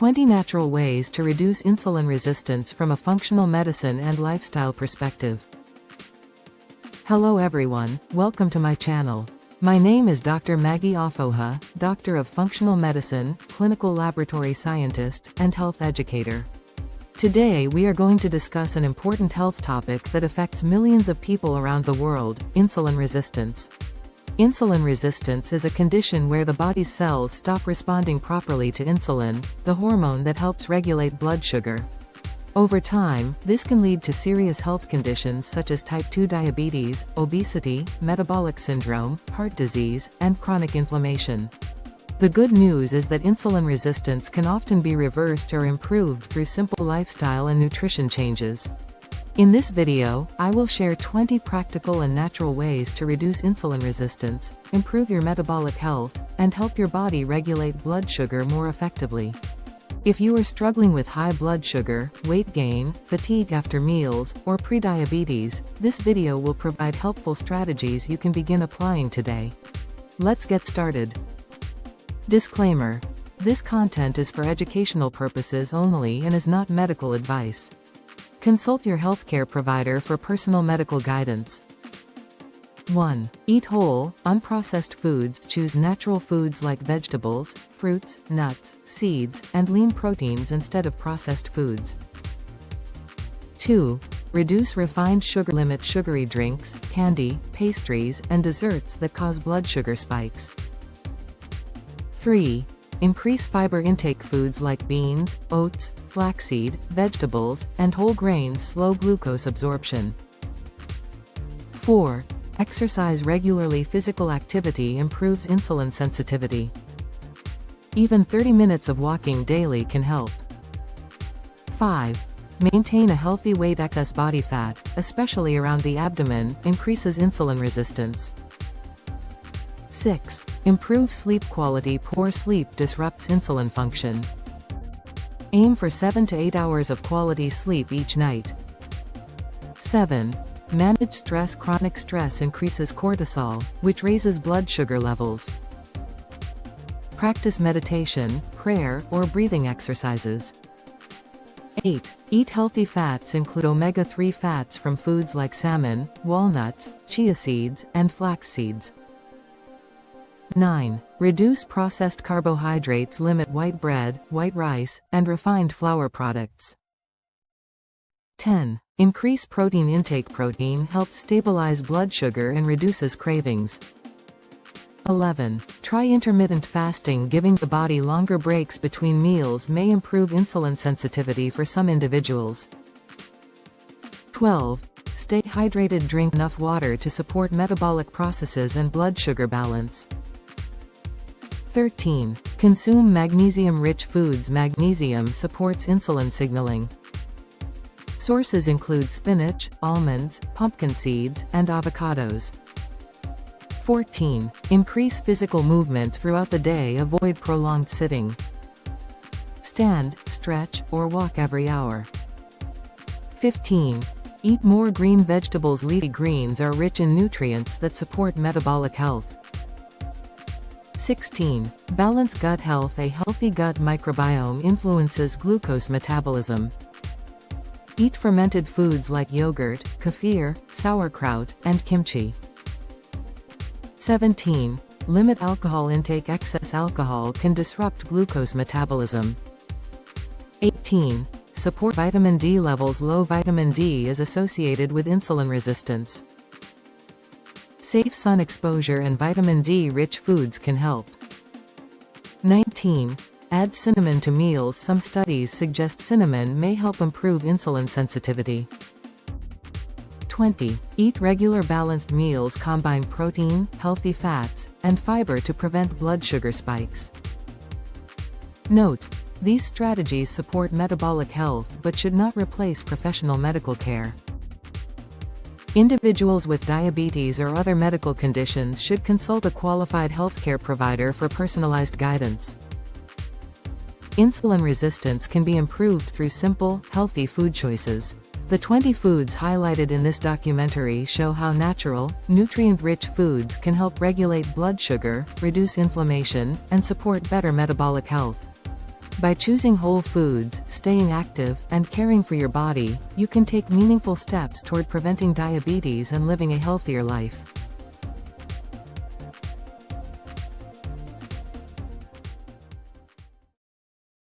20 natural ways to reduce insulin resistance from a functional medicine and lifestyle perspective. Hello everyone, welcome to my channel. My name is Dr. Maggie Offoha, Doctor of Functional Medicine, Clinical Laboratory Scientist, and Health Educator. Today we are going to discuss an important health topic that affects millions of people around the world: insulin resistance. Insulin resistance is a condition where the body's cells stop responding properly to insulin, the hormone that helps regulate blood sugar. Over time, this can lead to serious health conditions such as type 2 diabetes, obesity, metabolic syndrome, heart disease, and chronic inflammation. The good news is that insulin resistance can often be reversed or improved through simple lifestyle and nutrition changes. In this video, I will share 20 practical and natural ways to reduce insulin resistance, improve your metabolic health, and help your body regulate blood sugar more effectively. If you are struggling with high blood sugar, weight gain, fatigue after meals, or prediabetes, this video will provide helpful strategies you can begin applying today. Let's get started. Disclaimer: this content is for educational purposes only and is not medical advice. Consult your healthcare provider for personal medical guidance. 1. Eat whole, unprocessed foods. Choose natural foods like vegetables, fruits, nuts, seeds, and lean proteins instead of processed foods. 2. Reduce refined sugar. Limit sugary drinks, candy, pastries, and desserts that cause blood sugar spikes. 3. Increase fiber intake. Foods like beans, oats, flaxseed, vegetables, and whole grains slow glucose absorption. 4. Exercise regularly. Physical activity improves insulin sensitivity. Even 30 minutes of walking daily can help. 5. Maintain a healthy weight. Excess body fat, especially around the abdomen, increases insulin resistance. 6. Improve sleep quality. Poor sleep disrupts insulin function. Aim for 7 to 8 hours of quality sleep each night. 7. Manage stress. Chronic stress increases cortisol, which raises blood sugar levels. Practice meditation, prayer, or breathing exercises. 8. Eat healthy fats. Include omega-3 fats from foods like salmon, walnuts, chia seeds, and flax seeds. 9. Reduce processed carbohydrates. Limit white bread, white rice, and refined flour products. 10. Increase protein intake. Protein helps stabilize blood sugar and reduces cravings. 11. Try intermittent fasting. Giving the body longer breaks between meals may improve insulin sensitivity for some individuals. 12. Stay hydrated. Drink enough water to support metabolic processes and blood sugar balance. 13. Consume magnesium-rich foods. Magnesium supports insulin signaling. Sources include spinach, almonds, pumpkin seeds, and avocados. 14. Increase physical movement throughout the day. Avoid prolonged sitting. Stand, stretch, or walk every hour. 15. Eat more green vegetables. Leafy greens are rich in nutrients that support metabolic health. 16. Balance gut health. A healthy gut microbiome influences glucose metabolism. Eat fermented foods like yogurt, kefir, sauerkraut, and kimchi. 17. Limit alcohol intake. Excess alcohol can disrupt glucose metabolism. 18. Support vitamin D levels. Low vitamin D is associated with insulin resistance. Safe sun exposure and vitamin D-rich foods can help. 19. Add cinnamon to meals. Some studies suggest cinnamon may help improve insulin sensitivity. 20. Eat regular balanced meals. Combine protein, healthy fats, and fiber to prevent blood sugar spikes. Note: these strategies support metabolic health but should not replace professional medical care. Individuals with diabetes or other medical conditions should consult a qualified healthcare provider for personalized guidance. Insulin resistance can be improved through simple, healthy food choices. The 20 foods highlighted in this documentary show how natural, nutrient-rich foods can help regulate blood sugar, reduce inflammation, and support better metabolic health. By choosing whole foods, staying active, and caring for your body, you can take meaningful steps toward preventing diabetes and living a healthier life.